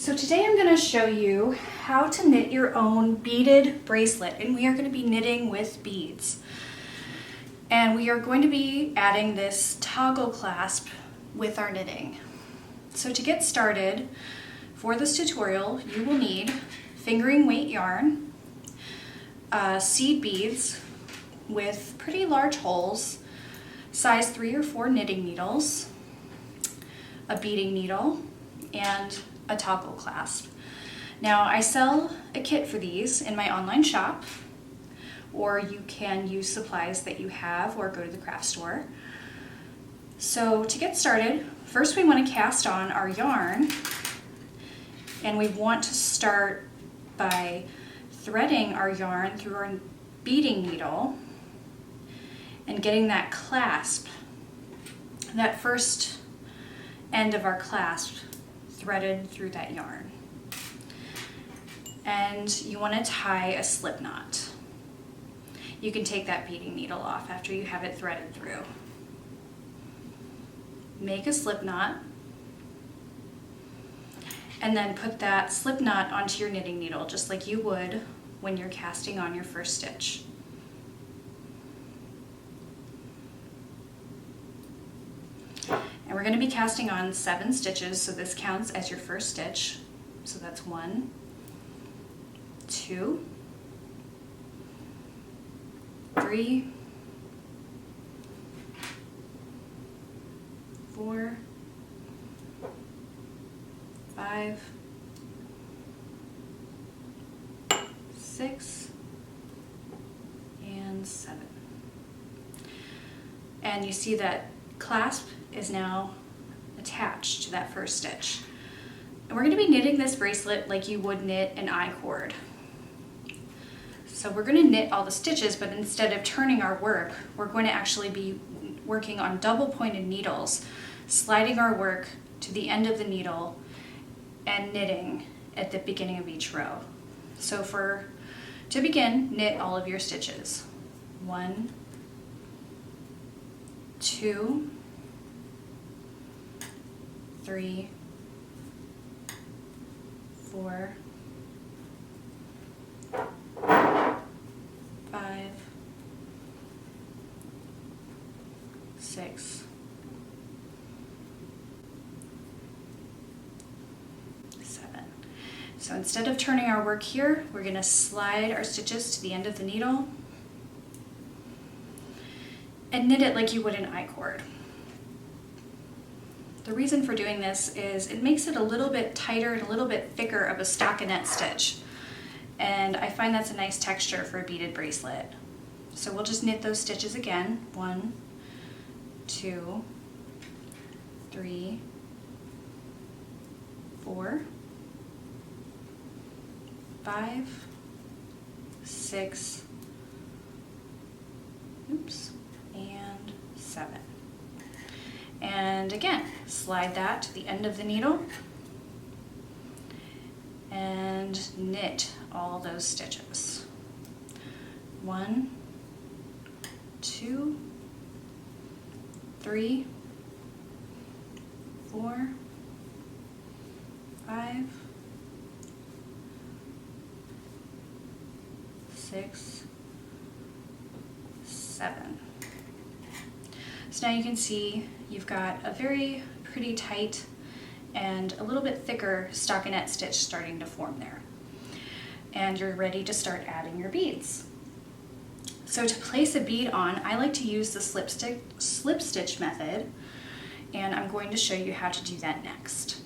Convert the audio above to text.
So today I'm going to show you how to knit your own beaded bracelet, and we are going to be knitting with beads. And we are going to be adding this toggle clasp with our knitting. So to get started, for this tutorial, you will need fingering weight yarn, seed beads with pretty large holes, size 3 or 4 knitting needles, a beading needle, and a toggle clasp. Now I sell a kit for these in my online shop, or you can use supplies that you have or go to the craft store. So to get started, first we want to cast on our yarn, and we want to start by threading our yarn through our beading needle and getting that clasp, that first end of our clasp threaded through that yarn. And you want to tie a slip knot. You can take that beading needle off after you have it threaded through. Make a slip knot, and then put that slip knot onto your knitting needle just like you would when you're casting on your first stitch. And we're going to be casting on 7 stitches, so this counts as your first stitch. So that's 1, 2, 3, 4, 5, 6, and 7. And you see that clasp is now attached to that first stitch. And we're going to be knitting this bracelet like you would knit an I-cord. So we're going to knit all the stitches, but instead of turning our work, we're going to actually be working on double pointed needles, sliding our work to the end of the needle and knitting at the beginning of each row. So to begin, knit all of your stitches. 1, 2, 3, 4, 5, 6, 7. So instead of turning our work here, we're going to slide our stitches to the end of the needle and knit it like you would an I-cord. The reason for doing this is it makes it a little bit tighter and a little bit thicker of a stockinette stitch. And I find that's a nice texture for a beaded bracelet. So we'll just knit those stitches again. 1, 2, 3, 4, 5, 6, and 7. And again, slide that to the end of the needle and knit all those stitches. 1, 2, 3, 4, 5, 6, 7. So now you can see you've got a very pretty tight and a little bit thicker stockinette stitch starting to form there. And you're ready to start adding your beads. So to place a bead on, I like to use the slip stitch method, and I'm going to show you how to do that next.